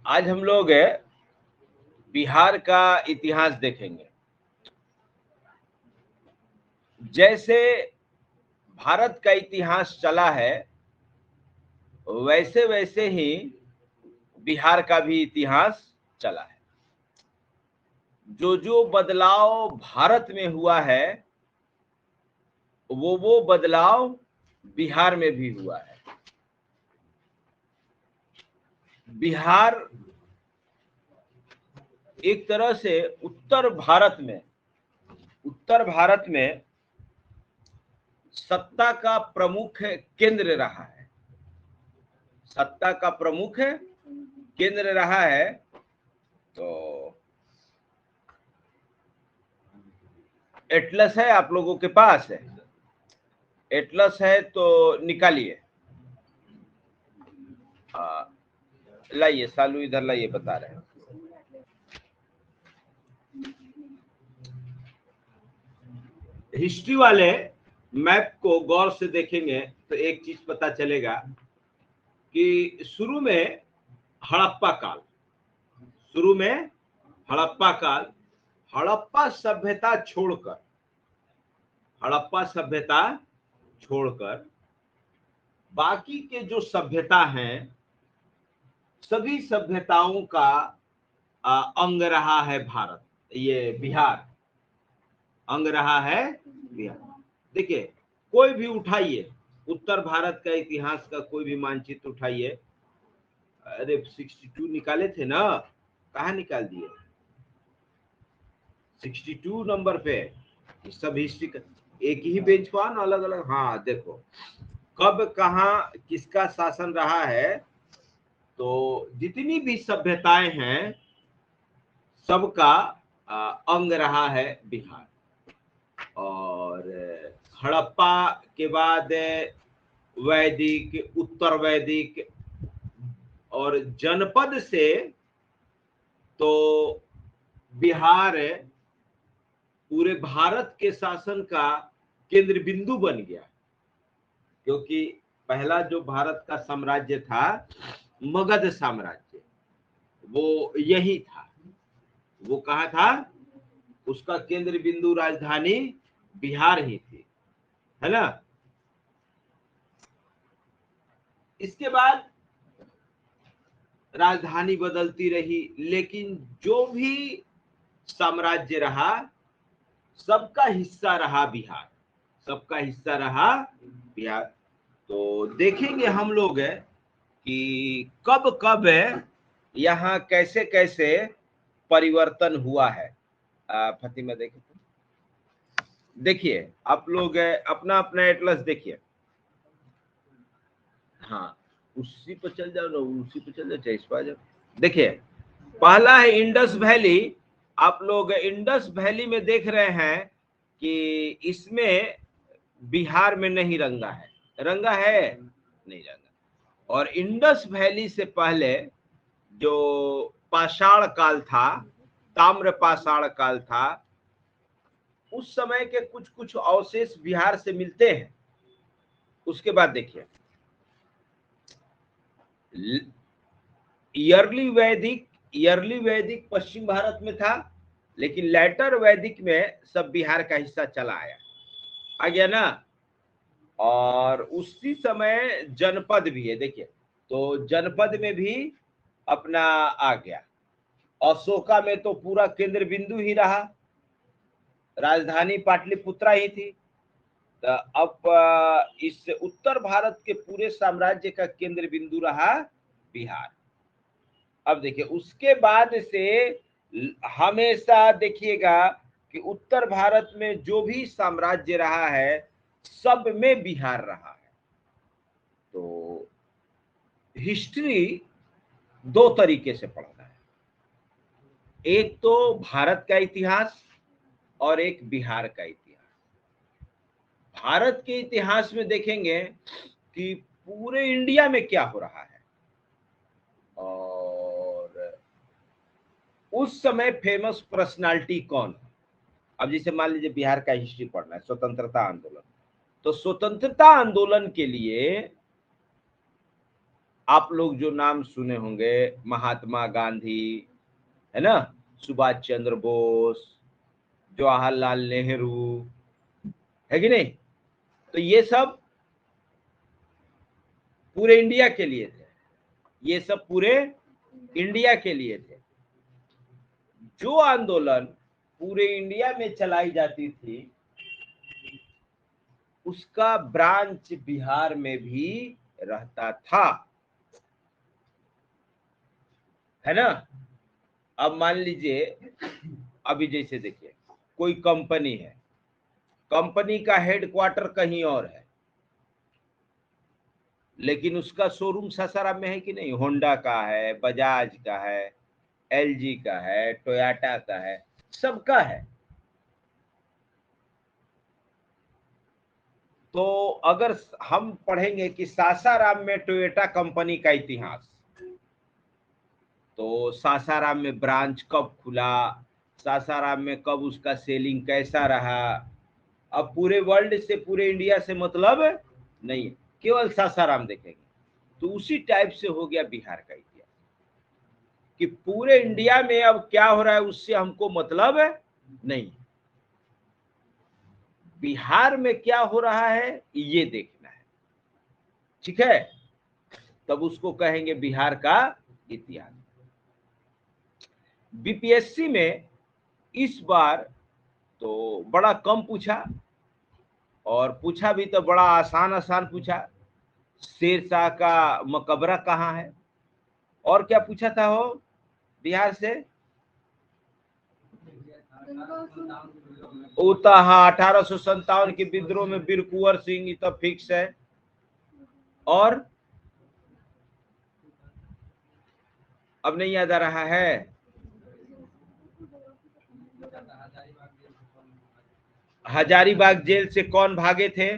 आज हम लोग बिहार का इतिहास देखेंगे। जैसे भारत का इतिहास चला है वैसे वैसे ही बिहार का भी इतिहास चला है। जो जो बदलाव भारत में हुआ है वो बदलाव बिहार में भी हुआ है। बिहार एक तरह से उत्तर भारत में सत्ता का प्रमुख केंद्र रहा है। सत्ता का प्रमुख केंद्र रहा है। तो एटलस है आप लोगों के पास है? एटलस है तो निकालिए। लाइए सालू इधर लाइए, बता रहे हैं। हिस्ट्री वाले मैप को गौर से देखेंगे तो एक चीज पता चलेगा कि शुरू में हड़प्पा काल, हड़प्पा सभ्यता छोड़कर बाकी के जो सभ्यता हैं सभी सभ्यताओं का अंग रहा है भारत, ये बिहार अंग रहा है बिहार। देखिए कोई भी उठाइए, उत्तर भारत का इतिहास का कोई भी मानचित्र उठाइए। अरे 62 निकाले थे ना, कहाँ निकाल दिए? 62 नंबर पे सब हिस्ट्री का एक ही बेंच पर अलग अलग। हाँ देखो कब कहाँ किसका शासन रहा है। तो जितनी भी सभ्यताएं हैं सबका अंग रहा है बिहार। और हड़प्पा के बाद वैदिक, उत्तर वैदिक और जनपद से तो बिहार पूरे भारत के शासन का केंद्र बिंदु बन गया। क्योंकि पहला जो भारत का साम्राज्य था मगध साम्राज्य, वो यही था। वो कहाँ था? उसका केंद्र बिंदु राजधानी बिहार ही थी, है ना। इसके बाद राजधानी बदलती रही, लेकिन जो भी साम्राज्य रहा सबका हिस्सा रहा बिहार, सबका हिस्सा रहा बिहार। तो देखेंगे हम लोग कि कब कब यहाँ कैसे कैसे परिवर्तन हुआ है। फतिमा देखिए आप लोग अपना अपना एटलस देखिए। हाँ उसी पर चल जाओ ना, उसी पर चल जाओ, इस पर जाओ। देखिए पहला है इंडस वैली। आप लोग इंडस वैली में देख रहे हैं कि इसमें बिहार में नहीं रंगा है, रंगा है नहीं रंगा। और इंडस वैली से पहले जो पाषाण काल था, ताम्र पाषाण काल था, उस समय के कुछ कुछ अवशेष बिहार से मिलते हैं। उसके बाद देखिए ईयरली वैदिक पश्चिम भारत में था, लेकिन लेटर वैदिक में सब बिहार का हिस्सा चला आया, आ गया ना। और उसी समय जनपद भी है, देखिए तो जनपद में भी अपना आ गया। अशोका में तो पूरा केंद्र बिंदु ही रहा, राजधानी पाटलिपुत्रा ही थी। तो अब इस उत्तर भारत के पूरे साम्राज्य का केंद्र बिंदु रहा बिहार। अब देखिए उसके बाद से हमेशा देखिएगा कि उत्तर भारत में जो भी साम्राज्य रहा है सब में बिहार रहा है। तो हिस्ट्री दो तरीके से पढ़ना है, एक तो भारत का इतिहास और एक बिहार का इतिहास। भारत के इतिहास में देखेंगे कि पूरे इंडिया में क्या हो रहा है, और उस समय फेमस पर्सनालिटी कौन है। अब जैसे मान लीजिए बिहार का हिस्ट्री पढ़ना है, स्वतंत्रता आंदोलन। तो स्वतंत्रता आंदोलन के लिए आप लोग जो नाम सुने होंगे, महात्मा गांधी, है ना, सुभाष चंद्र बोस, जवाहरलाल नेहरू, है कि नहीं? तो ये सब पूरे इंडिया के लिए थे, ये सब पूरे इंडिया के लिए थे। जो आंदोलन पूरे इंडिया में चलाई जाती थी उसका ब्रांच बिहार में भी रहता था, है ना। अब मान लीजिए, अभी जैसे देखिए, कोई कंपनी है, कंपनी का हेडक्वार्टर कहीं और है, लेकिन उसका शोरूम सासाराम में है कि नहीं? होंडा का है, बजाज का है, एलजी का है, टोयोटा का है, सबका है। तो अगर हम पढ़ेंगे कि सासाराम में टोयोटा कंपनी का इतिहास, तो सासाराम में ब्रांच कब खुला, सासाराम में कब उसका सेलिंग कैसा रहा, अब पूरे वर्ल्ड से, पूरे इंडिया से मतलब नहीं, केवल सासाराम देखेंगे। तो उसी टाइप से हो गया बिहार का इतिहास, कि पूरे इंडिया में अब क्या हो रहा है उससे हमको मतलब नहीं, बिहार में क्या हो रहा है ये देखना है, ठीक है। तब उसको कहेंगे बिहार का इतिहास। बीपीएससी में इस बार तो बड़ा कम पूछा, और पूछा भी तो बड़ा आसान आसान पूछा। शेरशाह का मकबरा कहाँ है, और क्या पूछा था हो बिहार से? उता, हाँ, 1857 के विद्रोह में वीर कुंवर सिंह, तो फिक्स है। और अब नहीं याद आ रहा है। हजारीबाग जेल से कौन भागे थे?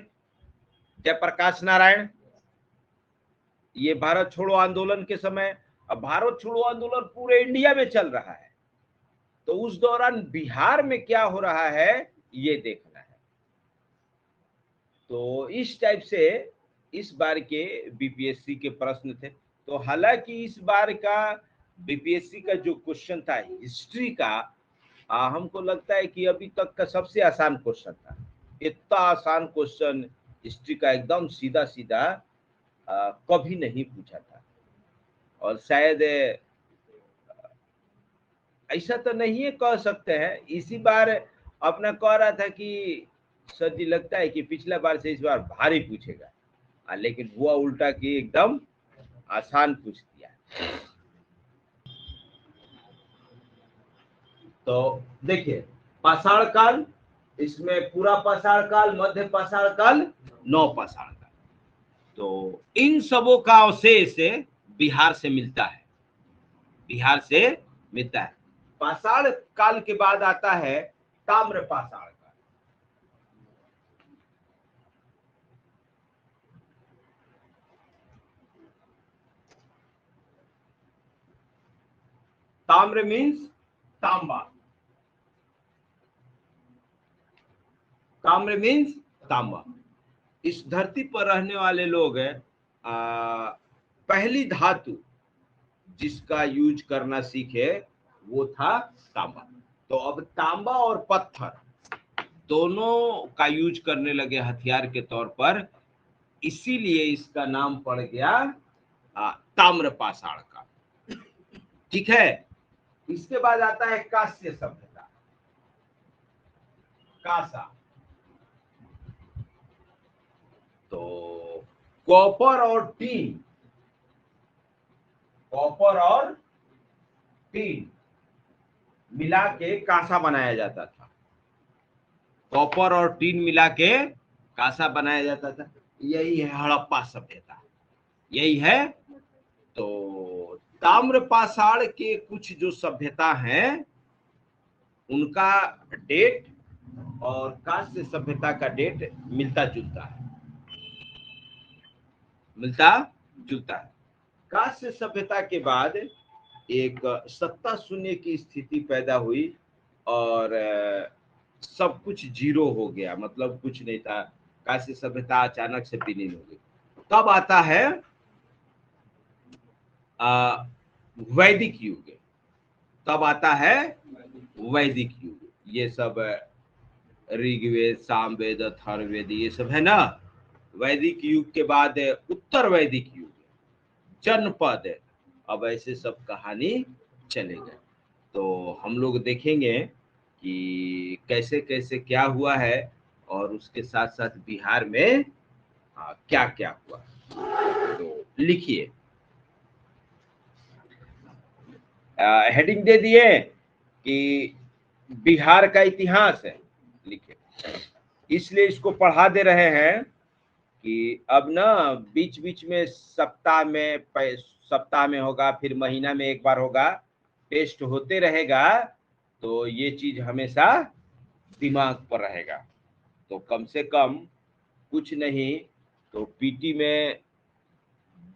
जयप्रकाश नारायण। ये भारत छोड़ो आंदोलन के समय, अब भारत छोड़ो आंदोलन पूरे इंडिया में चल रहा है, तो उस दौरान बिहार में क्या हो रहा है ये देखना है। तो इस टाइप से इस बार के बीपीएससी के प्रश्न थे। तो हालांकि इस बार का बीपीएससी का जो क्वेश्चन था हिस्ट्री का, हमको लगता है कि अभी तक का सबसे आसान क्वेश्चन था। इतना आसान क्वेश्चन हिस्ट्री का, एकदम सीधा सीधा, कभी नहीं पूछा था। और शायद ऐसा तो नहीं है, कह सकते हैं इसी बार अपना कह रहा था कि सर जी लगता है कि पिछला बार से इस बार भारी पूछेगा, लेकिन हुआ उल्टा कि एकदम आसान पूछ दिया। तो देखिए, पाषाण काल, इसमें पूरा पाषाण काल, मध्य पाषाण काल, नौ पाषाण काल, तो इन सबों का अवशेष बिहार से मिलता है, बिहार से मिलता है। पाषाण काल के बाद आता है ताम्र पाषाण काल। ताम्र मीन्स तांबा, ताम्र मीन्स तांबा। इस धरती पर रहने वाले लोग पहली धातु जिसका यूज करना सीखे वो था तांबा। तो अब तांबा और पत्थर दोनों का यूज करने लगे हथियार के तौर पर, इसीलिए इसका नाम पड़ गया ताम्र पाषाण का, ठीक है। इसके बाद आता है कांस्य सभ्यता, कांसा। तो कॉपर और टीन, कॉपर और टीन मिला के कांसा बनाया जाता था, कॉपर और टीन मिला के कांसा बनाया जाता था। यही है हड़प्पा सभ्यता, यही है। तो ताम्र पाषाण के कुछ जो सभ्यता हैं उनका डेट और कांस्य सभ्यता का डेट मिलता जुलता है, मिलता जुलता है। कांस्य सभ्यता के बाद एक सत्ता शून्य की स्थिति पैदा हुई, और सब कुछ जीरो हो गया, मतलब कुछ नहीं था। कांस्य सभ्यता अचानक से विलीन हो गई। तब आता है वैदिक युग, तब आता है वैदिक युग। ये सब ऋग्वेद, सामवेद, अथर्ववेद, ये सब है ना। वैदिक युग के बाद उत्तर वैदिक युग, जनपद, अब ऐसे सब कहानी चलेगा। तो हम लोग देखेंगे कि कैसे कैसे क्या हुआ है, और उसके साथ साथ बिहार में क्या क्या हुआ। तो लिखिए, हेडिंग दे दिए कि बिहार का इतिहास है, लिखिए। इसलिए इसको पढ़ा दे रहे हैं कि अब ना बीच बीच में सप्ताह में होगा, फिर महीना में एक बार होगा, टेस्ट होते रहेगा, तो ये चीज हमेशा दिमाग पर रहेगा। तो कम से कम कुछ नहीं तो पीटी में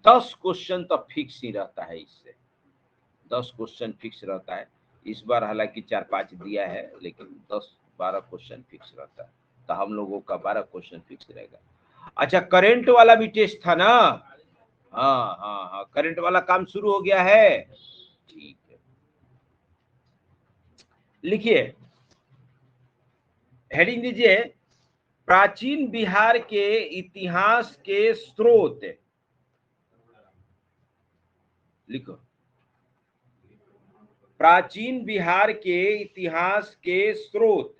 10 क्वेश्चन तो फिक्स ही रहता है, इससे 10 क्वेश्चन फिक्स रहता है। इस बार हालांकि 4-5 दिया है, लेकिन 10-12 क्वेश्चन फिक्स रहता है। तो हम लोगों का 12 क्वेश्चन फिक्स रहेगा। अच्छा, करंट वाला भी टेस्ट था ना? हाँ हाँ हाँ, करंट वाला काम शुरू हो गया है। ठीक है, लिखिए, हेडिंग दीजिए, प्राचीन बिहार के इतिहास के स्रोत। लिखो, प्राचीन बिहार के इतिहास के स्रोत।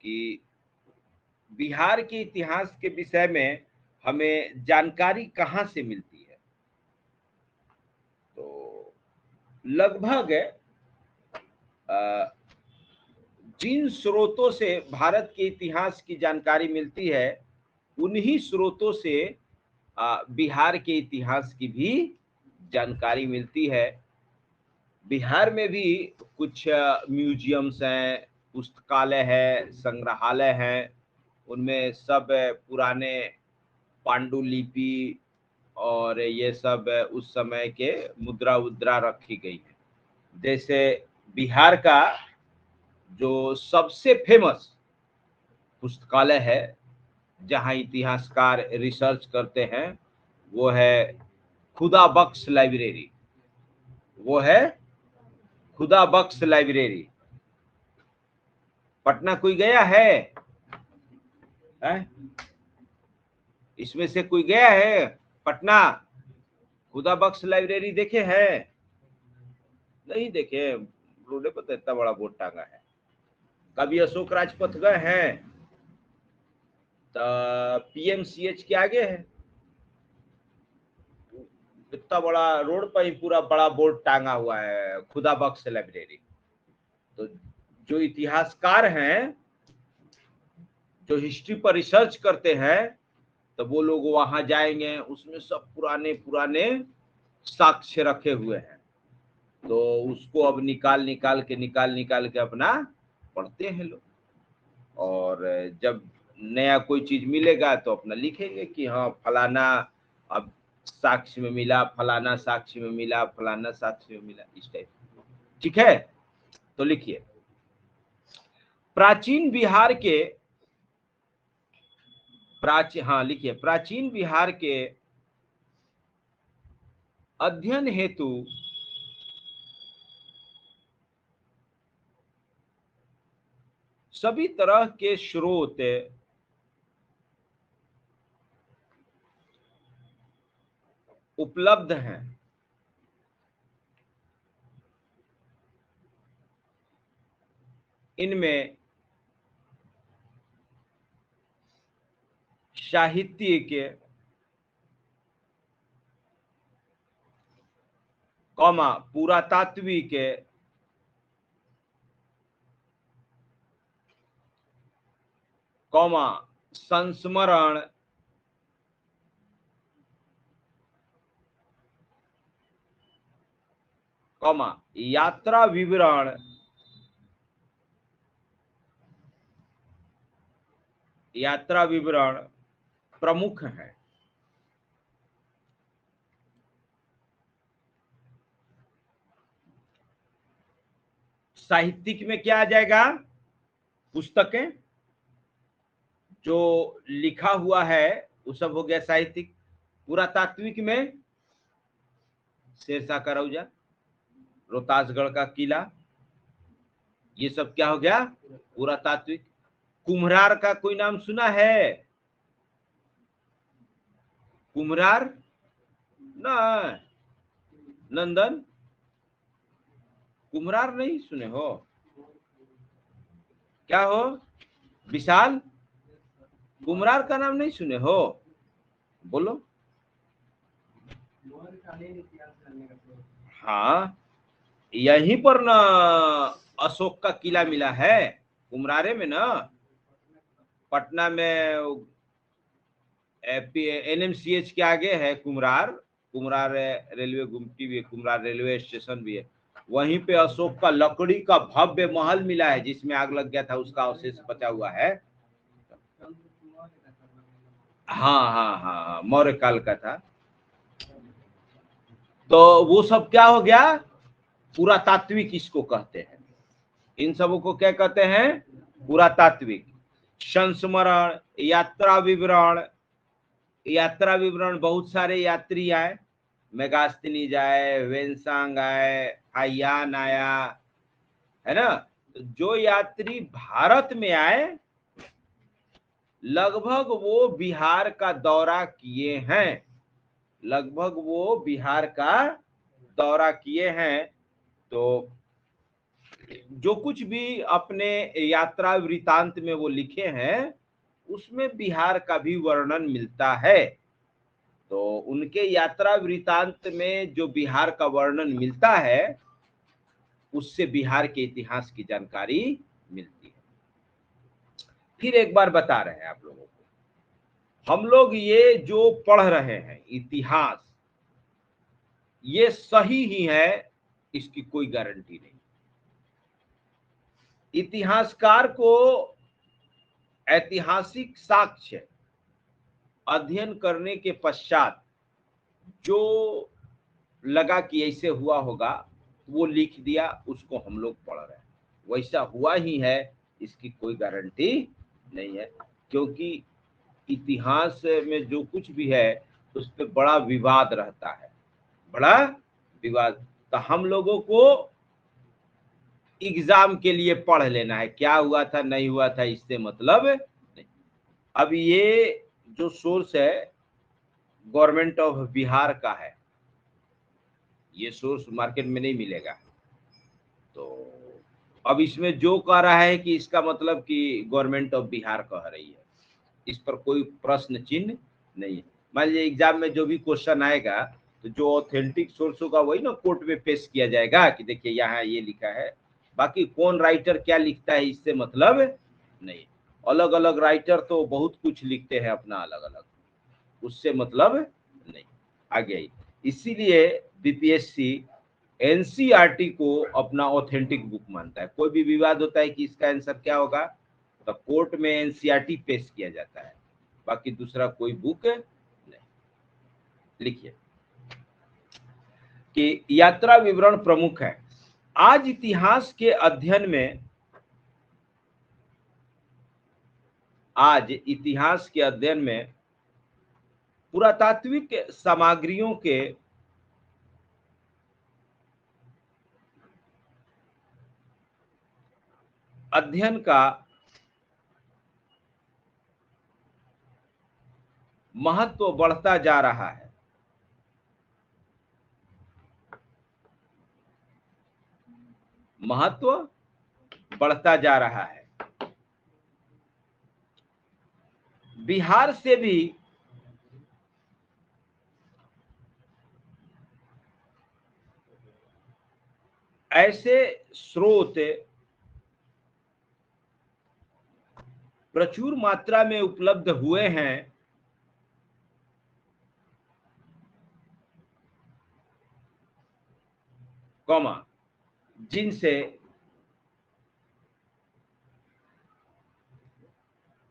कि बिहार के इतिहास के विषय में हमें जानकारी कहाँ से मिलती है? तो लगभग जिन स्रोतों से भारत के इतिहास की जानकारी मिलती है, उन्हीं स्रोतों से बिहार के इतिहास की भी जानकारी मिलती है। बिहार में भी कुछ म्यूजियम्स हैं, पुस्तकालय है, संग्रहालय हैं। उनमें सब पुराने पांडुलिपि और ये सब उस समय के मुद्रा उद्रा रखी गई है। जैसे बिहार का जो सबसे फेमस पुस्तकालय है, जहां इतिहासकार रिसर्च करते हैं, वो है खुदा बख्श लाइब्रेरी। वो है खुदा बख्श लाइब्रेरी। पटना कोई गया है? इसमें से कोई गया है पटना? खुदा बख्श लाइब्रेरी देखे हैं? नहीं देखे? रोड पर तो इतना बड़ा बोर्ड टांगा है। कभी अशोक राजपथ गए हैं? तो पीएमसीएच के आगे है, इतना बड़ा रोड पर ही पूरा बड़ा बोर्ड टांगा हुआ है, खुदा बख्श लाइब्रेरी। तो जो इतिहासकार हैं, जो हिस्ट्री पर रिसर्च करते हैं, तो वो लोग वहां जाएंगे, उसमें सब पुराने पुराने साक्ष्य रखे हुए हैं। तो उसको अब निकाल के अपना पढ़ते हैं लोग। और जब नया कोई चीज मिलेगा तो अपना लिखेंगे कि हाँ फलाना अब साक्ष्य में मिला, फलाना साक्ष्य में मिला, फलाना साक्ष्य में मिला, इस टाइप। ठीक है, तो लिखिए, प्राचीन बिहार के लिखिए, प्राचीन बिहार के अध्ययन हेतु सभी तरह के स्रोत उपलब्ध हैं। इनमें साहित्यिक, पुरातात्विक, संस्मरण, यात्रा विवरण, प्रमुख है। साहित्यिक में क्या आ जाएगा? पुस्तकें जो लिखा हुआ है वो सब हो गया साहित्यिक। पुरातात्विक में शेरशाह का रौजा, रोहतासगढ़ का किला, ये सब क्या हो गया? पुरातात्विक। कुम्हरार का कोई नाम सुना है? कुम्हरार ना, नंदन कुम्हरार नहीं सुने हो? क्या हो विशाल, कुम्हरार का नाम नहीं सुने हो? बोलो। हाँ, यहीं पर ना अशोक का किला मिला है, कुम्हरारे में ना, पटना में एनएमसीएच के आगे है कुम्हरार। कुम्हरार रेलवे गुमटी भी है, कुम्हरार रेलवे स्टेशन भी है। वहीं पे अशोक का लकड़ी का भव्य महल मिला है, जिसमें आग लग गया था, उसका अवशेष बचा हुआ है। हाँ हाँ हाँ हाँ, मौर्य काल का था। तो वो सब क्या हो गया? पुरातात्विक इसको कहते हैं। इन सबों को क्या कहते हैं? पुरातात्विक। संस्मरण, यात्रा विवरण, यात्रा विवरण बहुत सारे यात्री आए, मेगास्तिनीज आए, वेनसांग आए, हायान आया, है ना। तो जो यात्री भारत में आए, लगभग वो बिहार का दौरा किए हैं, लगभग वो बिहार का दौरा किए हैं। तो जो कुछ भी अपने यात्रा वृतांत में वो लिखे हैं, उसमें बिहार का भी वर्णन मिलता है। तो उनके यात्रा वृतांत में जो बिहार का वर्णन मिलता है, उससे बिहार के इतिहास की जानकारी मिलती है। फिर एक बार बता रहे हैं आप लोगों को, हम लोग ये जो पढ़ रहे हैं इतिहास, ये सही ही है, इसकी कोई गारंटी नहीं। इतिहासकार को ऐतिहासिक साक्ष्य अध्ययन करने के पश्चात जो लगा कि ऐसे हुआ होगा, वो लिख दिया, उसको हम लोग पढ़ रहे हैं। वैसा हुआ ही है, इसकी कोई गारंटी नहीं है, क्योंकि इतिहास में जो कुछ भी है उस पर बड़ा विवाद रहता है, बड़ा विवाद। तो हम लोगों को एग्जाम के लिए पढ़ लेना है, क्या हुआ था नहीं हुआ था इससे मतलब नहीं। अब ये जो सोर्स है गवर्नमेंट ऑफ बिहार का है, ये सोर्स मार्केट में नहीं मिलेगा। तो अब इसमें जो कह रहा है कि इसका मतलब कि गवर्नमेंट ऑफ बिहार कह रही है, इस पर कोई प्रश्न चिन्ह नहीं है। मान लीजिए एग्जाम में जो भी क्वेश्चन आएगा, तो जो ऑथेंटिक सोर्स होगा वही ना कोर्ट में पेश किया जाएगा कि देखिए यहाँ ये लिखा है। बाकी कौन राइटर क्या लिखता है इससे मतलब नहीं। अलग अलग राइटर तो बहुत कुछ लिखते हैं अपना अलग अलग, उससे मतलब नहीं। आगे इसीलिए बीपीएससी एनसीईआरटी को अपना ऑथेंटिक बुक मानता है। कोई भी विवाद होता है कि इसका आंसर क्या होगा, तो कोर्ट में एनसीईआरटी पेश किया जाता है, बाकी दूसरा कोई बुक नहीं। लिखिए कि यात्रा विवरण प्रमुख है। आज इतिहास के अध्ययन में, आज इतिहास के अध्ययन में पुरातात्विक सामग्रियों के अध्ययन का महत्व बढ़ता जा रहा है। महत्व बढ़ता जा रहा है। बिहार से भी ऐसे स्रोत प्रचुर मात्रा में उपलब्ध हुए हैं कॉमा, जिनसे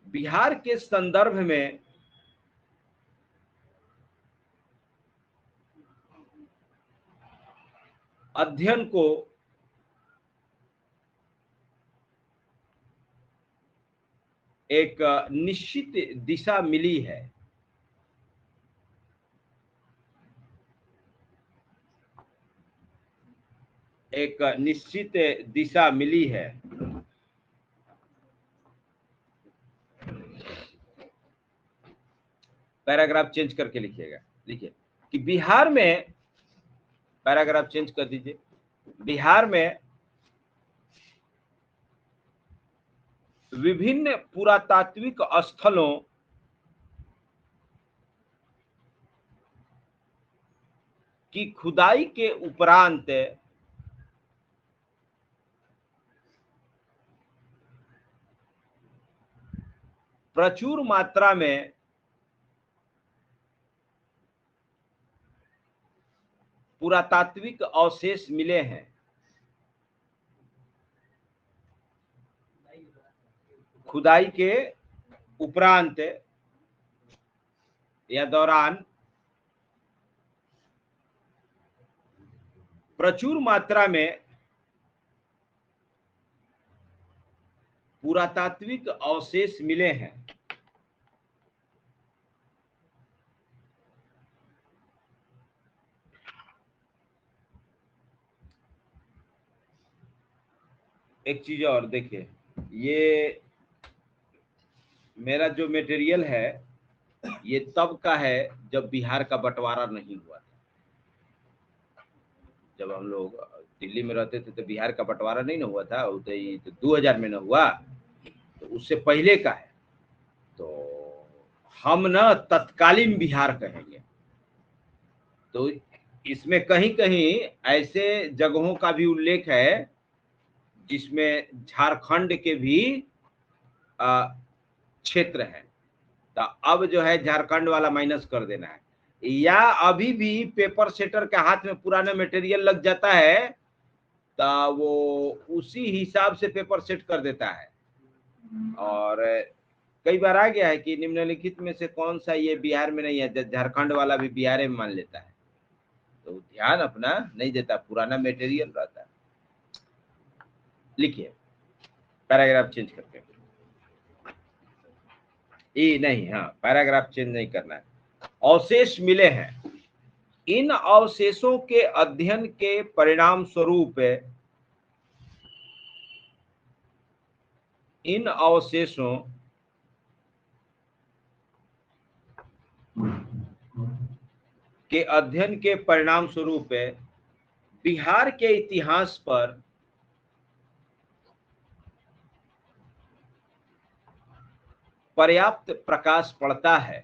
बिहार के संदर्भ में अध्ययन को एक निश्चित दिशा मिली है। एक निश्चित दिशा मिली है। पैराग्राफ चेंज करके लिखिएगा, लिखिए कि बिहार में, पैराग्राफ चेंज कर दीजिए, बिहार में विभिन्न पुरातात्विक स्थलों की खुदाई के उपरांत प्रचुर मात्रा में पुरातात्विक अवशेष मिले हैं। खुदाई के उपरांत या दौरान प्रचुर मात्रा में पुरातात्विक अवशेष मिले हैं। एक चीज और देखिए, ये मेरा जो मटेरियल है ये तब का है जब बिहार का बंटवारा नहीं हुआ था। जब हम लोग दिल्ली में रहते थे तो बिहार का बंटवारा नहीं ना हुआ था, तो 2000 में ना हुआ, तो उससे पहले का है। तो हम ना तत्कालीन बिहार कहेंगे। तो इसमें कहीं कहीं ऐसे जगहों का भी उल्लेख है जिसमें झारखंड के भी क्षेत्र है। तो अब जो है झारखंड वाला माइनस कर देना है, या अभी भी पेपर सेटर के हाथ में पुराना मटेरियल लग जाता है तो वो उसी हिसाब से पेपर सेट कर देता है। और कई बार आ गया है कि निम्नलिखित में से कौन सा ये बिहार में नहीं है, झारखंड वाला भी बिहार में मान लेता है, तो ध्यान अपना नहीं देता, पुराना मटेरियल रहता है। लिखिए पैराग्राफ चेंज करके, ये नहीं, हाँ पैराग्राफ चेंज नहीं करना है। अवशेष मिले हैं, इन अवशेषों के अध्ययन के परिणाम स्वरूप इन अवशेषों के अध्ययन के परिणाम स्वरूप बिहार के इतिहास पर पर्याप्त प्रकाश पड़ता है।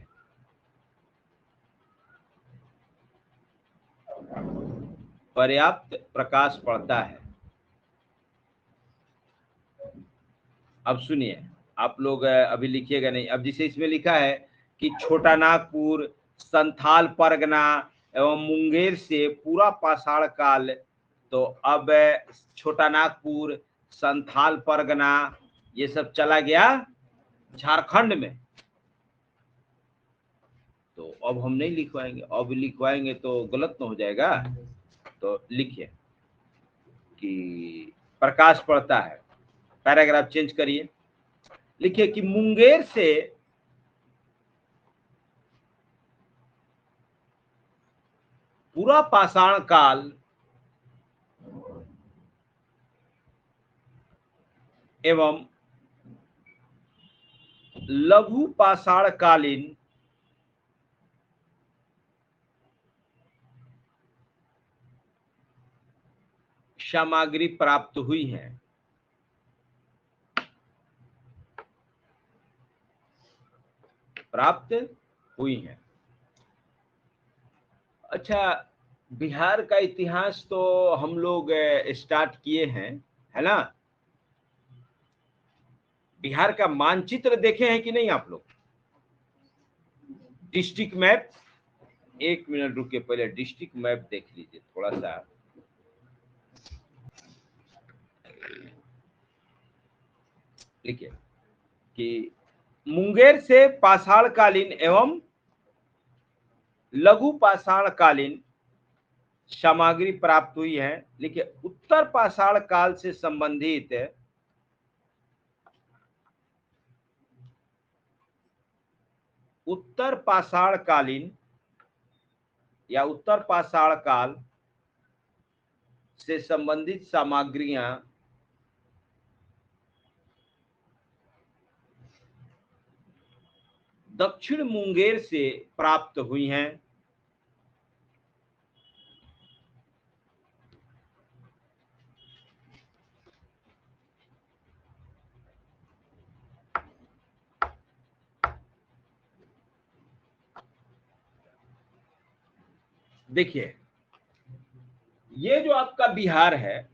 पर्याप्त प्रकाश पड़ता है। अब सुनिए, आप लोग अभी लिखिएगा नहीं। अब जिसे इसमें लिखा है कि छोटा नागपुर, संथाल परगना एवं मुंगेर से पूरा पाषाण काल, तो अब छोटा नागपुर, संथाल परगना ये सब चला गया झारखंड में। तो अब हम नहीं लिखवाएंगे, अब लिखवाएंगे तो गलत न हो जाएगा। तो लिखिए कि प्रकाश पड़ता है, पैराग्राफ चेंज करिए, लिखिए कि मुंगेर से पूरा पाषाण काल एवं लघु पाषाण कालीन सामग्री प्राप्त हुई है। प्राप्त हुई है। अच्छा, बिहार का इतिहास तो हम लोग स्टार्ट किए हैं, है ना। बिहार का मानचित्र देखे हैं कि नहीं आप लोग? डिस्ट्रिक्ट मैप, एक मिनट रुकिए, पहले डिस्ट्रिक्ट मैप देख लीजिए थोड़ा सा। लिखिए कि मुंगेर से पाषाण कालीन एवं लघु पाषाण कालीन सामग्री प्राप्त हुई है। लिखिए उत्तर पाषाण काल से संबंधित उत्तर पाषाण कालीन या उत्तर पाषाण काल से संबंधित सामग्रियां दक्षिण मुंगेर से प्राप्त हुई हैं। देखिए, ये जो आपका बिहार है,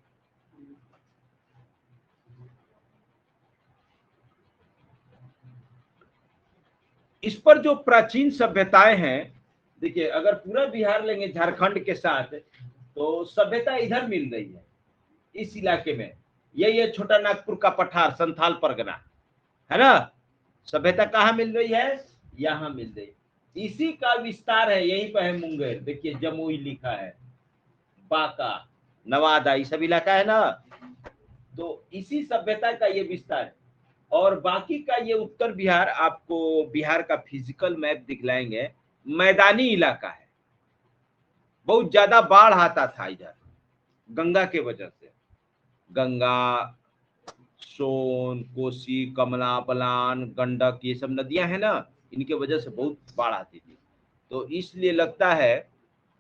इस पर जो प्राचीन सभ्यताएं हैं, देखिए अगर पूरा बिहार लेंगे झारखंड के साथ, तो सभ्यता इधर मिल रही है इस इलाके में। ये छोटा नागपुर का पठार, संथाल परगना, है ना। सभ्यता कहाँ मिल रही है? यहाँ मिल रही है। इसी का विस्तार है, यहीं पर है मुंगेर। देखिए जमुई लिखा है, बांका, नवादा, ये सब इलाका है ना। तो इसी सभ्यता का ये विस्तार है। और बाकी का ये उत्तर बिहार, आपको बिहार का फिजिकल मैप दिखलाएंगे, मैदानी इलाका है। बहुत ज्यादा बाढ़ आता था इधर गंगा के वजह से। गंगा, सोन, कोसी, कमला बलान, गंडक, ये सब नदियां हैं ना, इनके वजह से बहुत बाढ़ आती थी। तो इसलिए लगता है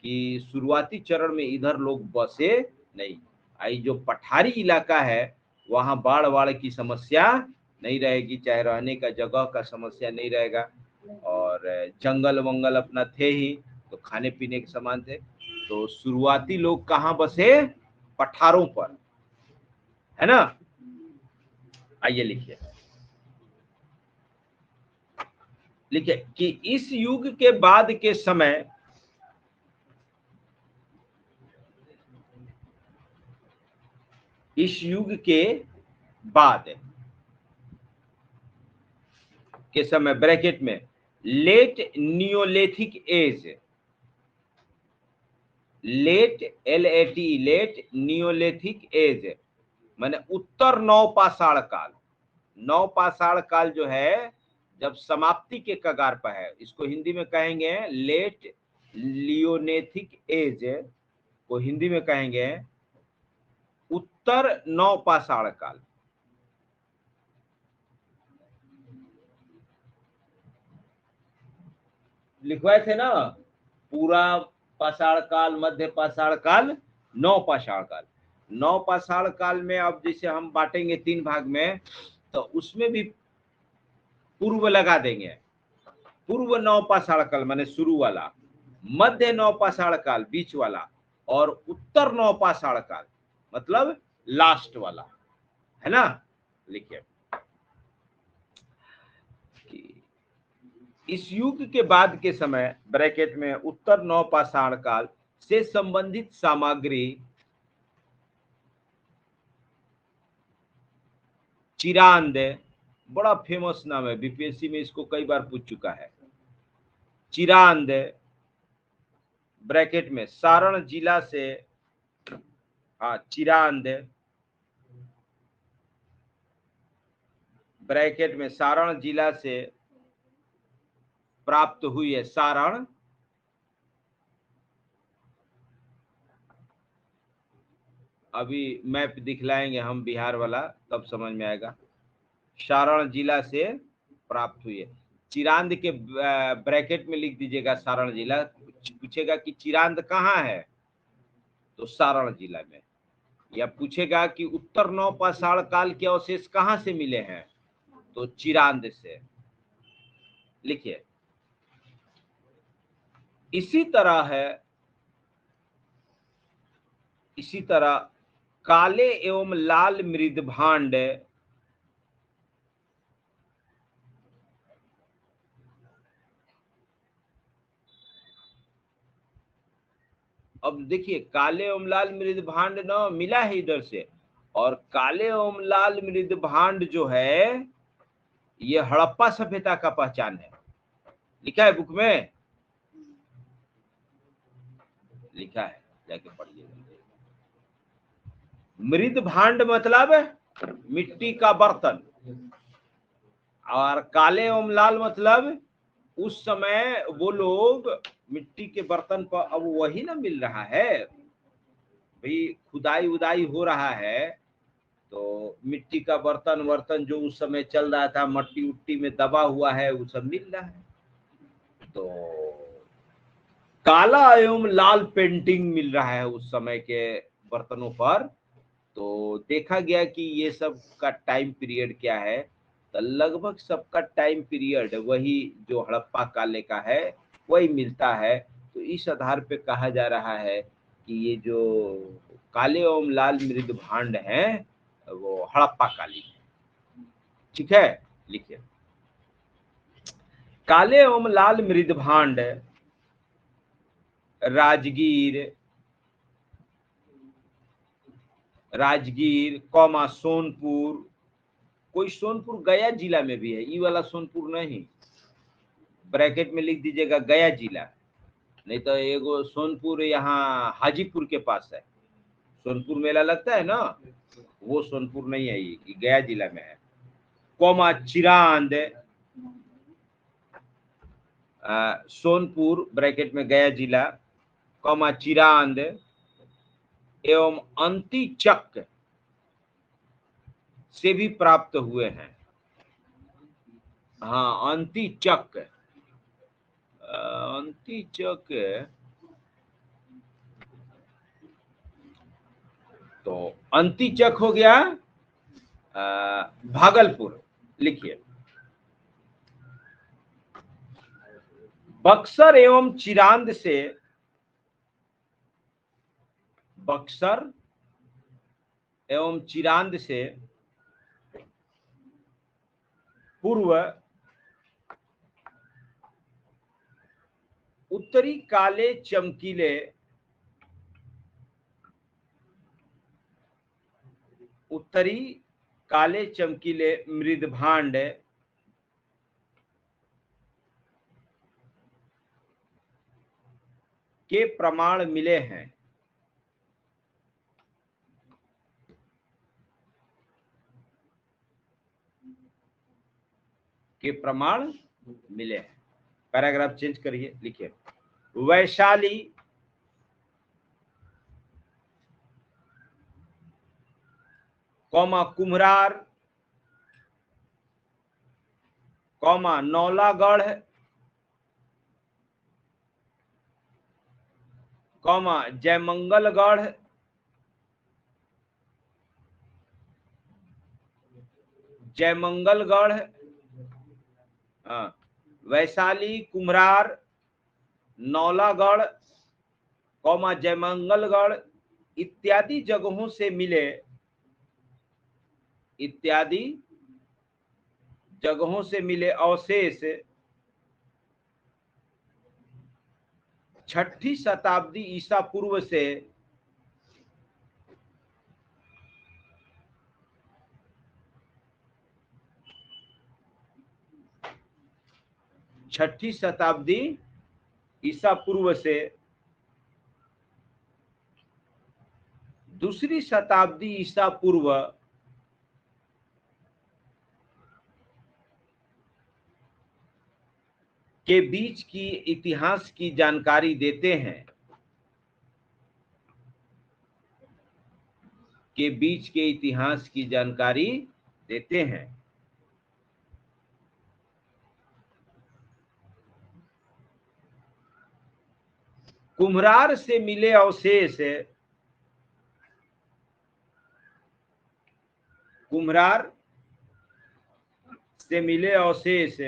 कि शुरुआती चरण में इधर लोग बसे नहीं। आई जो पठारी इलाका है, वहां बाढ़ की समस्या नहीं रहेगी, चाहे रहने का जगह का समस्या नहीं रहेगा। और जंगल वंगल अपना थे ही, तो खाने पीने के सामान थे। तो शुरुआती लोग कहाँ बसे? पठारों पर, है ना। आइए लिखिए, लिखिए कि इस युग के बाद के समय इस युग के बाद के समय ब्रैकेट में late neolithic age, late LAT, late neolithic age माने उत्तर नवपाषाण काल। नवपाषाण काल जो है, जब समाप्ति के कगार पर है, इसको हिंदी में कहेंगे लेट लियोनेथिक एज, को हिंदी में कहेंगे उत्तर नवपाषाण काल। लिखवाए थे ना, पूरा पाषाण काल, मध्य पाषाण काल, नवपाषाण काल। नवपाषाण काल में अब जैसे हम बांटेंगे 3 भाग में, तो उसमें भी पूर्व लगा देंगे। पूर्व नवपाषाण काल माने शुरू वाला, मध्य नवपाषाण काल बीच वाला, और उत्तर नवपाषाण काल मतलब लास्ट वाला, है ना। लिखिए कि इस युग के बाद के समय ब्रैकेट में उत्तर नवपाषाण काल से संबंधित सामग्री चिरांद, बड़ा फेमस नाम है, BPSC में इसको कई बार पूछ चुका है। चिरांद ब्रैकेट में सारण जिला से, हाँ चिरांद ब्रैकेट में सारण जिला से प्राप्त हुई है। सारण, अभी मैप दिखलाएंगे हम बिहार वाला, तब समझ में आएगा। सारण जिला से प्राप्त हुई है। चिरांद के ब्रैकेट में लिख दीजिएगा सारण जिला। पूछेगा कि चिरांद कहाँ है, तो सारण जिला में। या पूछेगा कि उत्तर नवपाषाण काल के अवशेष कहाँ से मिले हैं, तो चिरांद से। लिखिए इसी तरह है, इसी तरह काले एवं लाल मृद भांड, अब देखिए काले एवं लाल मृद भांड न मिला है इधर से, और काले एवं लाल मृद भांड जो है, ये हड़प्पा सभ्यता का पहचान है। लिखा है बुक में, लिखा है, जाके पढ़िए। मृद भांड मतलब मिट्टी का बर्तन, और काले एवं लाल मतलब उस समय वो लोग मिट्टी के बर्तन पर, अब वही ना मिल रहा है। भाई खुदाई उदाई हो रहा है तो मिट्टी का बर्तन वर्तन जो उस समय चल रहा था, मट्टी उट्टी में दबा हुआ है, वो सब मिल रहा है। तो काला एवं लाल पेंटिंग मिल रहा है उस समय के बर्तनों पर। तो देखा गया कि ये सब का टाइम पीरियड क्या है, तो लगभग सबका टाइम पीरियड वही जो हड़प्पा काले का है वही मिलता है। तो इस आधार पे कहा जा रहा है कि ये जो काले एवं लाल मृद भांड हैं वो हड़प्पा कालीन है। ठीक है, लिखिए। काले एवं लाल मृद भांड राजगीर राजगीर कौमा सोनपुर, कोई सोनपुर गया जिला में भी है, ये वाला सोनपुर नहीं, ब्रैकेट में लिख दीजिएगा गया जिला। नहीं तो एगो सोनपुर यहाँ हाजीपुर के पास है, सोनपुर मेला लगता है ना, वो सोनपुर नहीं है, ये गया जिला में है। कौमा चिरांद सोनपुर ब्रैकेट में गया जिला, कौमा चिरांद एवं अंतिचक से भी प्राप्त हुए हैं। हाँ, अंतिचक, अंतिचक तो अंतिचक हो गया भागलपुर। लिखिए, बक्सर एवं चिरांद से, बक्सर एवं चिरांद से पूर्व उत्तरी काले चमकीले, उत्तरी काले चमकीले मृद भांड के प्रमाण मिले हैं। के प्रमाण मिले हैं। पैराग्राफ चेंज करिए, लिखिए Vaishali comma Kumhrar comma Naulagarh comma Jaymangalgarh Jaymangalgarh, Vaishali Kumhrar Naulagarh comma Jaymangalgarh इत्यादि जगहों से मिले, इत्यादि जगहों से मिले अवशेष 6ठी शताब्दी ईसा पूर्व से 6ठी शताब्दी ईसा पूर्व से 2री शताब्दी ईसा पूर्व के बीच की इतिहास की जानकारी देते हैं, के बीच के इतिहास की जानकारी देते हैं। कुम्हरार से मिले अवशेष, कुम्हरार से मिले अवशेष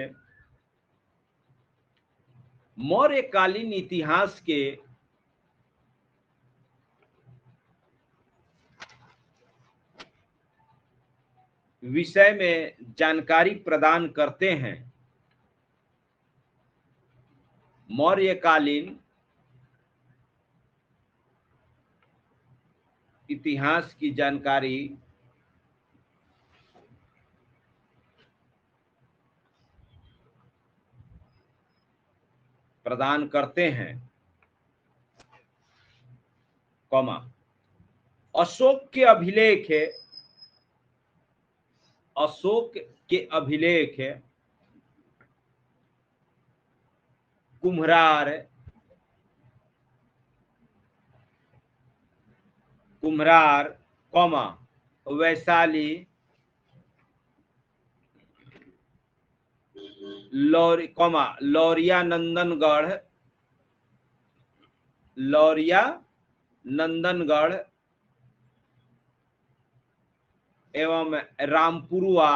मौर्यकालीन इतिहास के विषय में जानकारी प्रदान करते हैं। मौर्यकालीन इतिहास की जानकारी प्रदान करते हैं, कौमा अशोक के अभिलेख, अशोक के अभिलेख कुम्हरार कुम्हरार, कौमा, वैशाली, लौरिया नंदनगढ़, लौरिया नंदनगढ़ एवं रामपुरुआ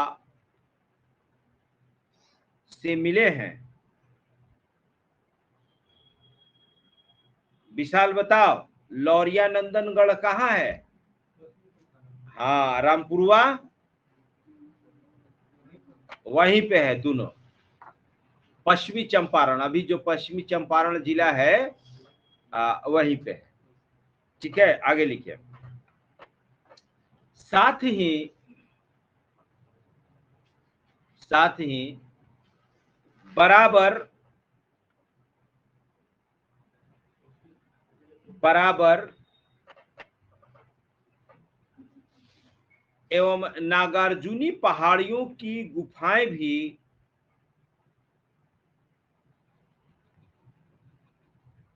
से मिले हैं। विशाल बताओ, लौरिया नंदनगढ़ कहाँ है? हाँ, रामपुरुआ वहीं पे है दोनों। पश्चिमी चंपारण, अभी जो पश्चिमी चंपारण जिला है वहीं पे है। ठीक है, आगे लिखिए। साथ ही बराबर एवं नागार्जुनी पहाड़ियों की गुफाएं भी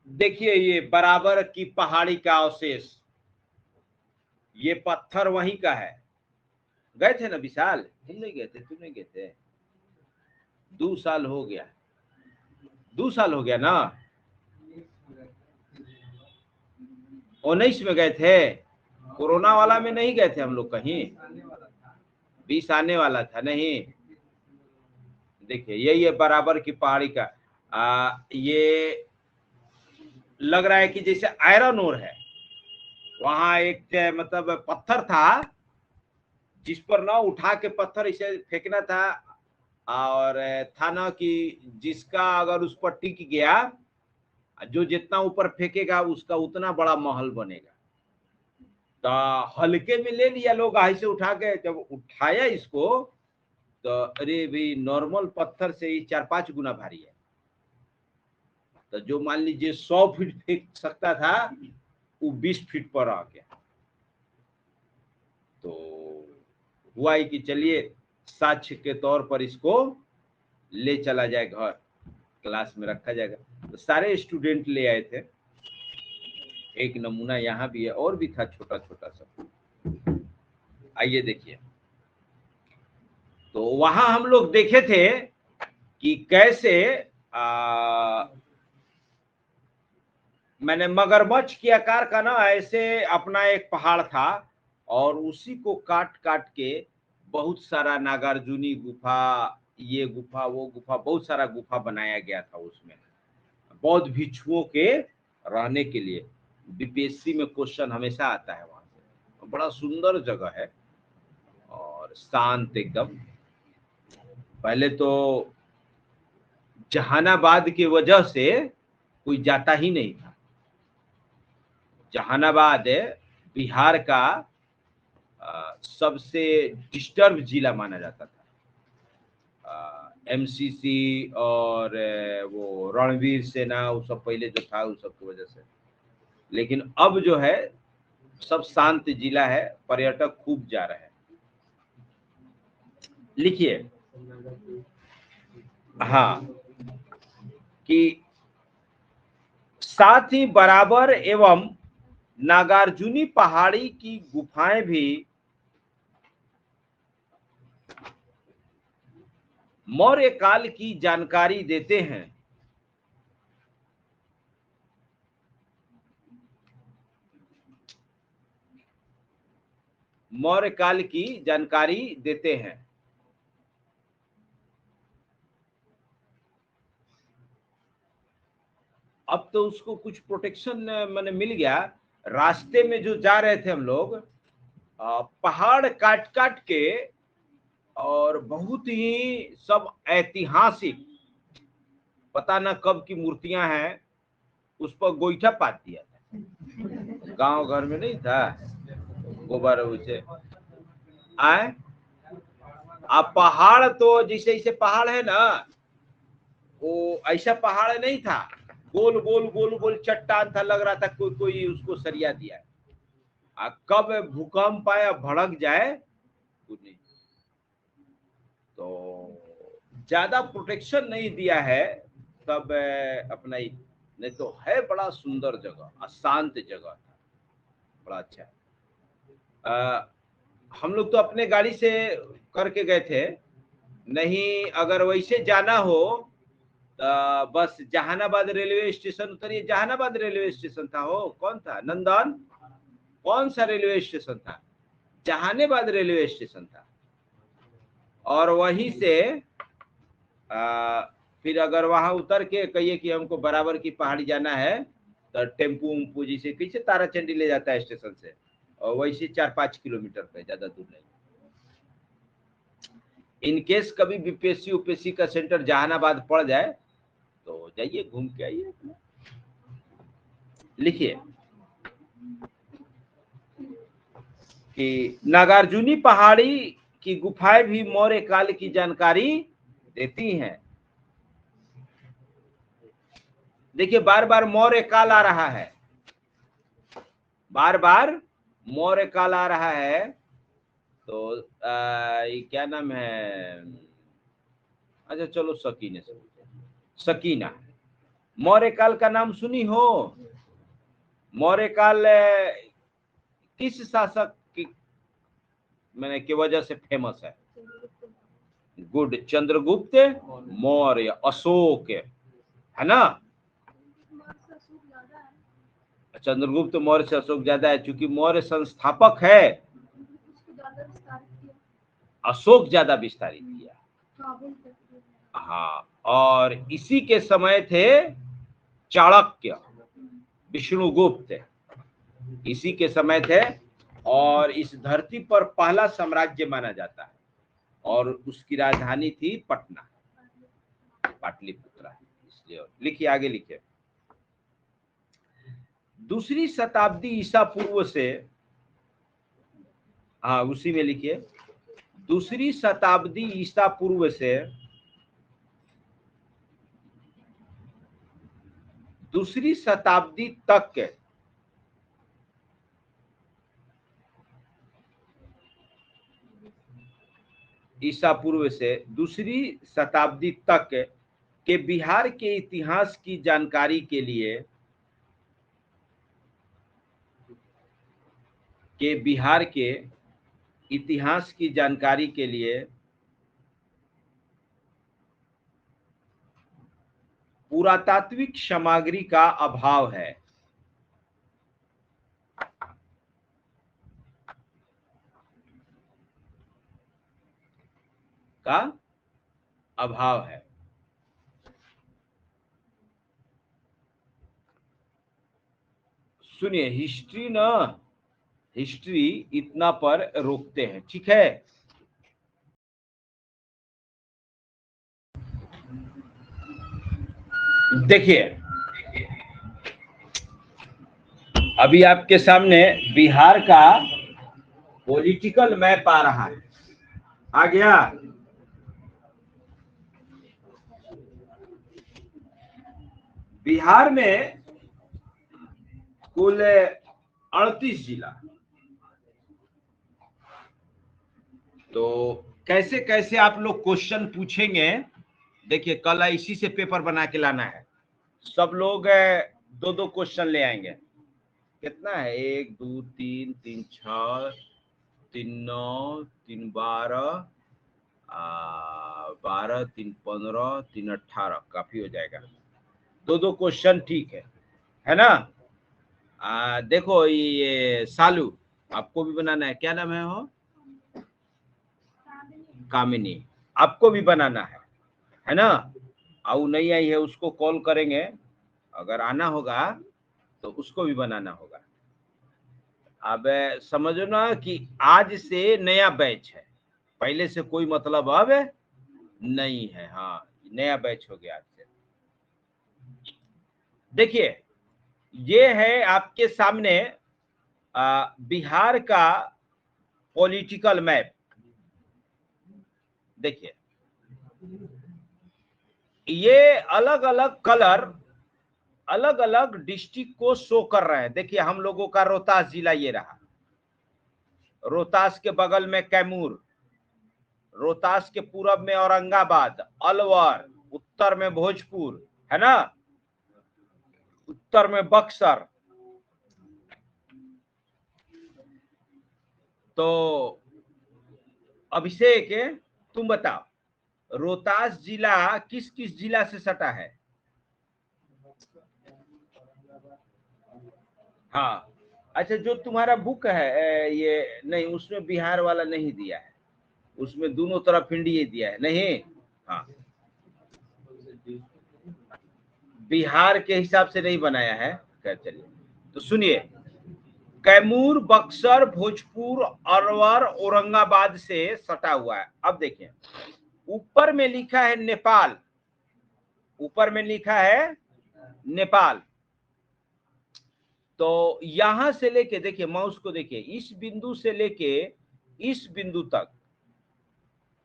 देखिए, ये बराबर की पहाड़ी का अवशेष, ये पत्थर वहीं का है। गए थे ना विशाल? हम नहीं गए थे, तुम नहीं गए थे? 2 साल हो गया, 2 साल हो गया ना? 19 में गए थे, कोरोना वाला में नहीं गए थे हम लोग कहीं। 20 आने वाला था नहीं। देखिए यही है बराबर की पहाड़ी का। ये लग रहा है कि जैसे आयरन ओर है। वहां एक मतलब पत्थर था जिस पर ना उठा के पत्थर इसे फेंकना था, और था ना कि जिसका अगर उस पर टिक गया, जो जितना ऊपर फेंकेगा उसका उतना बड़ा महल बनेगा। तो हल्के में ले लिया लोग, ऐसे उठा के जब उठाया इसको, तो अरे भाई नॉर्मल पत्थर से ही 4-5 गुना भारी है। तो जो मान लीजिए 100 फीट फेंक सकता था, वो 20 फीट पर आ गया। तो हुआ ही कि चलिए साक्ष्य के तौर पर इसको ले चला जाए घर, क्लास में रखा जाएगा। तो सारे स्टूडेंट ले आए थे। एक नमूना यहाँ भी है, और भी था छोटा छोटा सा। आइए देखिए। तो वहां हम लोग देखे थे कि कैसे मैंने मगरमच्छ के आकार का ना ऐसे अपना एक पहाड़ था, और उसी को काट काट के बहुत सारा नागार्जुनी गुफा, ये गुफा वो गुफा, बहुत सारा गुफा बनाया गया था उसमें, बौद्ध भिक्षुओं के रहने के लिए। बीपीएससी में क्वेश्चन हमेशा आता है वहां से। बड़ा सुंदर जगह है और शांत एकदम। पहले तो जहानाबाद की वजह से कोई जाता ही नहीं था। जहानाबाद बिहार का सबसे डिस्टर्ब जिला माना जाता था। एमसीसी और वो रणवीर सेना, वो सब पहले जो था उस सब की वजह से। लेकिन अब जो है सब शांत जिला है, पर्यटक खूब जा रहे हैं। लिखिए, हाँ, कि साथ ही बराबर एवं नागार्जुनी पहाड़ी की गुफाएं भी मौर्य काल की जानकारी देते हैं। मौर्य काल की जानकारी देते हैं। अब तो उसको कुछ प्रोटेक्शन मैंने मिल गया। रास्ते में जो जा रहे थे हम लोग, पहाड़ काट काट के, और बहुत ही सब ऐतिहासिक, पता ना कब की मूर्तियां हैं, उस पर गोईठा पात दिया था। गांव घर में नहीं था गोबर उसे आए। अब पहाड़ तो जैसे जैसे पहाड़ है ना, वो ऐसा पहाड़ नहीं था, गोल गोल गोल गोल चट्टान था, लग रहा था कोई कोई उसको सरिया दिया है। कब भूकंप आया भड़क जाए कुछ नहीं। तो ज्यादा प्रोटेक्शन नहीं दिया है तब अपना ही, नहीं तो है बड़ा सुंदर जगह, अशांत जगह था, बड़ा अच्छा है। हम लोग तो अपने गाड़ी से करके गए थे, नहीं अगर वैसे जाना हो बस जहानाबाद रेलवे स्टेशन उतरिए। जहानाबाद रेलवे स्टेशन था, हो कौन था नंदन, कौन सा रेलवे स्टेशन था? जहानाबाद रेलवे स्टेशन था। और वहीं से फिर अगर वहां उतर के कहिए कि हमको बराबर की पहाड़ी जाना है तो टेम्पू उम्पू जिसे कैसे ताराचंडी ले जाता है स्टेशन से, और वैसे 4-5 किलोमीटर पे, ज्यादा दूर नहीं। इन केस कभी बीपीएससी यूपीएससी का सेंटर जहानाबाद पड़ जाए तो जाइए घूम के आइए। लिखिए कि नागार्जुनी पहाड़ी की गुफाएं भी मौर्य काल की जानकारी देती हैं। देखिए बार बार मौर्य काल आ रहा है, बार बार मौर्य काल आ रहा है। तो ये क्या नाम है, अच्छा चलो सकीना से, सकीना मौर्य काल का नाम सुनी हो? मौर्य काल किस शासक की मैंने की वजह से फेमस है? गुड, चंद्रगुप्त मौर्य, अशोक, है ना? चंद्रगुप्त मौर्य से अशोक ज्यादा है, क्योंकि मौर्य संस्थापक है, अशोक ज्यादा विस्तारित किया। हाँ, और इसी के समय थे चाणक्य, विष्णुगुप्त, इसी के समय थे। और इस धरती पर पहला साम्राज्य माना जाता है, और उसकी राजधानी थी पटना, पाटलिपुत्र। इसलिए लिखिए, आगे लिखिए। दूसरी शताब्दी ईसा पूर्व से, हाँ उसी में लिखिए, दूसरी शताब्दी ईसा पूर्व से दूसरी शताब्दी तक ईसा पूर्व से दूसरी शताब्दी तक के बिहार के इतिहास की जानकारी के लिए, बिहार के इतिहास की जानकारी के लिए पुरातात्विक सामग्री का अभाव है। का अभाव है। सुनिए, हिस्ट्री इतना पर रोकते हैं, ठीक है? देखिए अभी आपके सामने बिहार का पॉलिटिकल मैप आ रहा है, आ गया? बिहार में कुल 38 जिला। तो कैसे कैसे आप लोग क्वेश्चन पूछेंगे, देखिए कल इसी से पेपर बना के लाना है। सब लोग 2-2 क्वेश्चन ले आएंगे। कितना है? 1 2 3 3 6 3 9 3 12 12 3 15 3 18, काफी हो जाएगा। 2-2 क्वेश्चन, ठीक है ना? देखो ये सालू आपको भी बनाना है, क्या नाम है वो? कामिनी, आपको भी बनाना है ना? आऊ नहीं आई है उसको कॉल करेंगे, अगर आना होगा तो उसको भी बनाना होगा। अब समझो ना कि आज से नया बैच है, पहले से कोई मतलब अब नहीं है। हाँ, नया बैच हो गया आज से। देखिए ये है आपके सामने बिहार का पॉलिटिकल मैप। देखिए ये अलग अलग कलर अलग अलग डिस्ट्रिक्ट को शो कर रहे हैं। देखिए हम लोगों का रोहतास जिला ये रहा, रोहतास के बगल में कैमूर, रोहतास के पूरब में औरंगाबाद, अलवर, उत्तर में भोजपुर, है ना, उत्तर में बक्सर, तो अभिषेक तुम बताओ रोहतास जिला किस किस जिला से सटा है? हाँ अच्छा, जो तुम्हारा बुक है ये नहीं, उसमें बिहार वाला नहीं दिया है, उसमें दोनों तरफ इंडिया दिया है नहीं। हाँ बिहार के हिसाब से नहीं बनाया है। चलिए तो सुनिए, कैमूर, बक्सर, भोजपुर, अलवर, औरंगाबाद से सटा हुआ है। अब देखिए ऊपर में लिखा है नेपाल, ऊपर में लिखा है नेपाल। तो यहां से लेके देखिए, माउस को देखिए, इस बिंदु से लेके इस बिंदु तक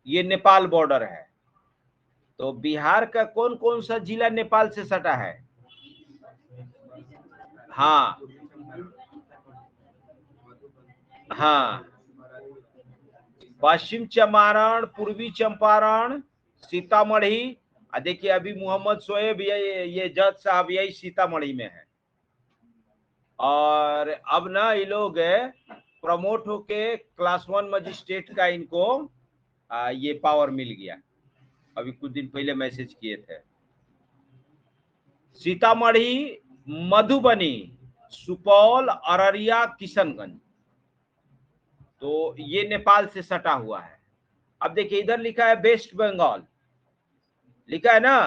ये नेपाल बॉर्डर है। तो बिहार का कौन कौन सा जिला नेपाल से सटा है? हाँ हाँ, पश्चिम चंपारण, पूर्वी चंपारण, सीतामढ़ी। देखिए अभी मोहम्मद शोएब ये जज साहब यही सीतामढ़ी में है। और अब ना ये लोग प्रमोट होके क्लास 1 मजिस्ट्रेट का इनको ये पावर मिल गया। अभी कुछ दिन पहले मैसेज किए थे। सीतामढ़ी, मधुबनी, सुपौल, अररिया, किशनगंज, तो ये नेपाल से सटा हुआ है। अब देखिए इधर लिखा है वेस्ट बंगाल, लिखा है ना।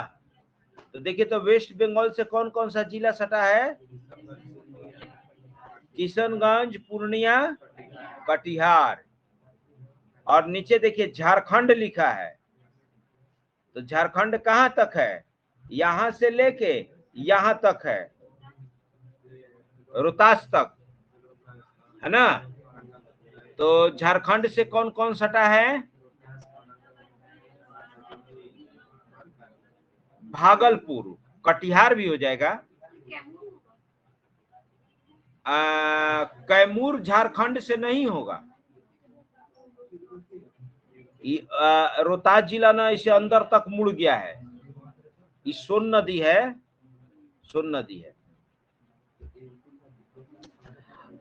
तो देखिए तो वेस्ट बंगाल से कौन कौन सा जिला सटा है? किशनगंज, पूर्णिया, कटिहार। और नीचे देखिए झारखंड लिखा है। तो झारखंड कहां तक है? यहां से लेके यहां तक है, रोहतास तक, है ना। तो झारखंड से कौन कौन सटा है? भागलपुर, कटिहार भी हो जाएगा। कैमूर झारखंड से नहीं होगा। रोहतास जिला ना इसे अंदर तक मुड़ गया है। ये सोन नदी है, सोन नदी है।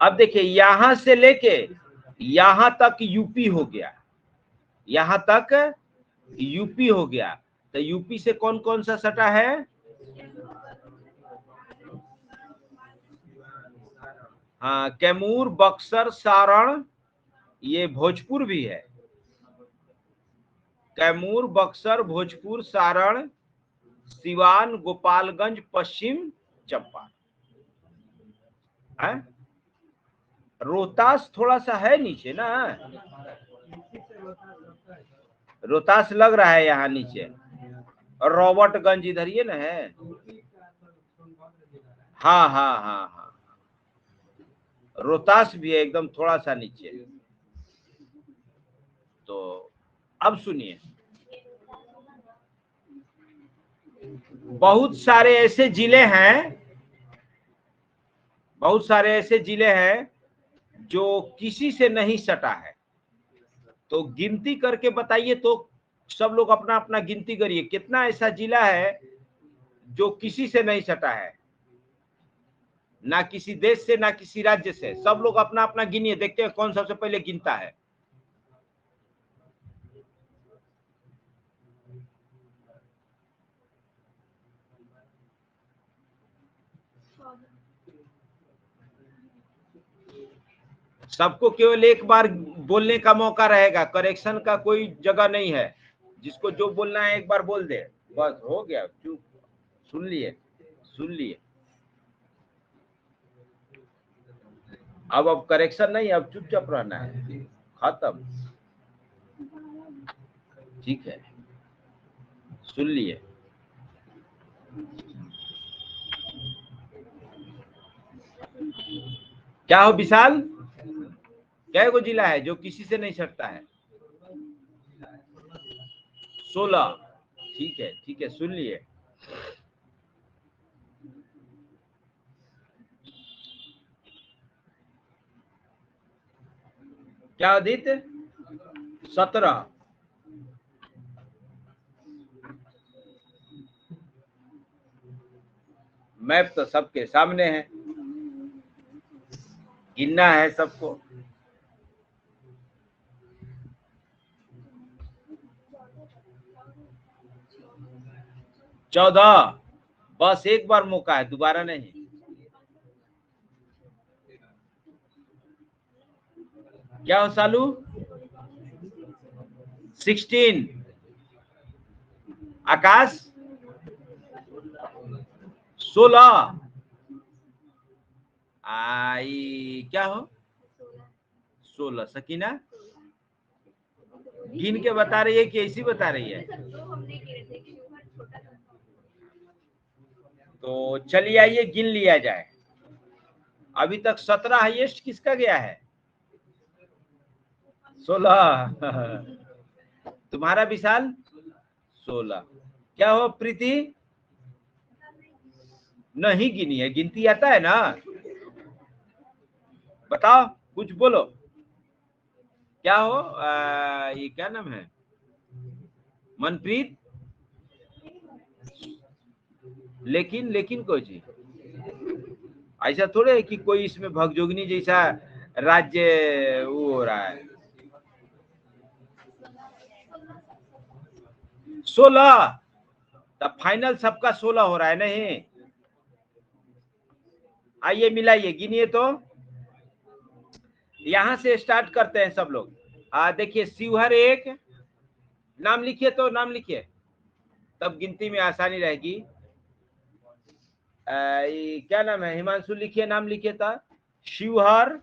अब देखिए यहां से लेके यहां तक यूपी हो गया, यहां तक यूपी हो गया। तो यूपी से कौन कौन सा सटा है? हाँ कैमूर, बक्सर, सारण, ये भोजपुर भी है। कैमूर, बक्सर, भोजपुर, सारण, सिवान, गोपालगंज, पश्चिम चंपारण। रोहतास थोड़ा सा है नीचे ना, रोहतास लग रहा है यहाँ नीचे। और रॉबर्टगंज इधर ये ना है। हाँ हाँ हाँ हाँ, रोहतास भी है एकदम थोड़ा सा नीचे। तो अब सुनिए, बहुत सारे ऐसे जिले हैं, बहुत सारे ऐसे जिले हैं जो किसी से नहीं सटा है। तो गिनती करके बताइए तो, सब लोग अपना अपना गिनती करिए, कितना ऐसा जिला है जो किसी से नहीं सटा है, ना किसी देश से ना किसी राज्य से। सब लोग अपना अपना गिनिए, देखते हैं कौन सबसे पहले गिनता है। सबको केवल एक बार बोलने का मौका रहेगा, करेक्शन का कोई जगह नहीं है। जिसको जो बोलना है एक बार बोल दे, बस हो गया। चुप, सुन लिए, सुन लिए। अब करेक्शन नहीं, अब चुपचाप रहना है, खत्म। ठीक है, सुन लिए। क्या हो विशाल, क्या को जिला है जो किसी से नहीं सटता है? 16। ठीक है ठीक है, सुन लिए। क्या आदित्य? 17। मैप तो सबके सामने है, गिनना है सबको। 14। बस एक बार मौका है, दोबारा नहीं। क्या हो सालू? 16। आकाश? 16। आई क्या हो? 16। सकीना गिन के बता रही है कि ऐसी बता रही है? तो चलिए आइए गिन लिया जाए। अभी तक 17 हाईएस्ट किसका गया है? 16। तुम्हारा विशाल? 16। क्या हो प्रीति? नहीं गिनी है, गिनती आता है ना? बताओ, कुछ बोलो। क्या हो? ये क्या नाम है? मनप्रीत? लेकिन कोई चीज ऐसा थोड़े है कि कोई इसमें भगजोगनी जैसा राज्य वो हो रहा है। 16। तब फाइनल सबका 16 हो रहा है नहीं? आइए मिलाइए, गिनिए तो। यहां से स्टार्ट करते हैं सब लोग। देखिए शिवहर 1, नाम लिखिए तो, नाम लिखिए, तब गिनती में आसानी रहेगी। क्या नाम है? हिमांशु लिखिए, नाम लिखिए था। शिवहर।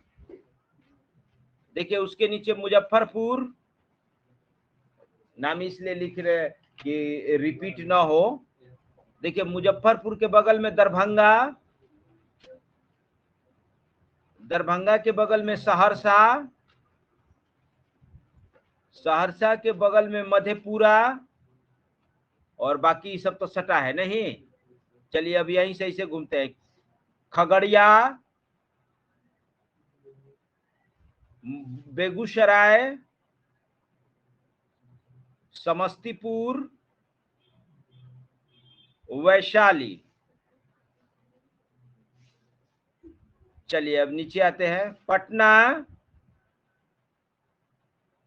देखिए उसके नीचे मुजफ्फरपुर, नाम इसलिए लिख रहे कि रिपीट ना हो। देखिए मुजफ्फरपुर के बगल में दरभंगा, दरभंगा के बगल में सहरसा, सहरसा के बगल में मधेपुरा, और बाकी सब तो सटा है नहीं। चलिए अब यहीं से ऐसे घूमते हैं। खगड़िया, बेगूसराय, समस्तीपुर, वैशाली। चलिए अब नीचे आते हैं। पटना,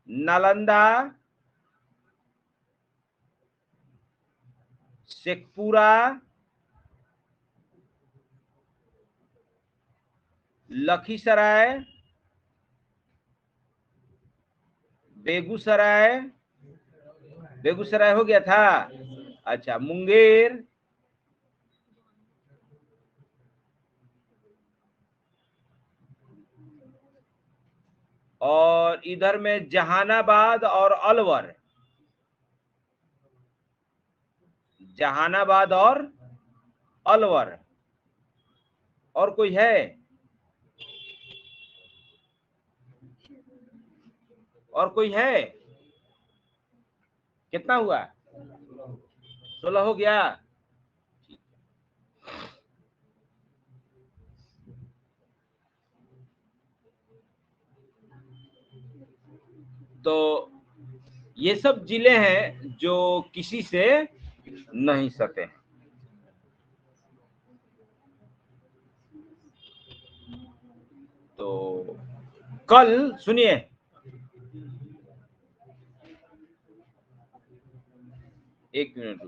नालंदा, शेखपुरा, लखीसराय, बेगूसराय, बेगूसराय हो गया था। अच्छा, मुंगेर, और इधर में जहानाबाद और अलवर। जहानाबाद और अलवर। और कोई है? और कोई है? कितना हुआ? 16 हो गया। तो ये सब जिले हैं जो किसी से नहीं सटे। तो कल सुनिए, एक मिनट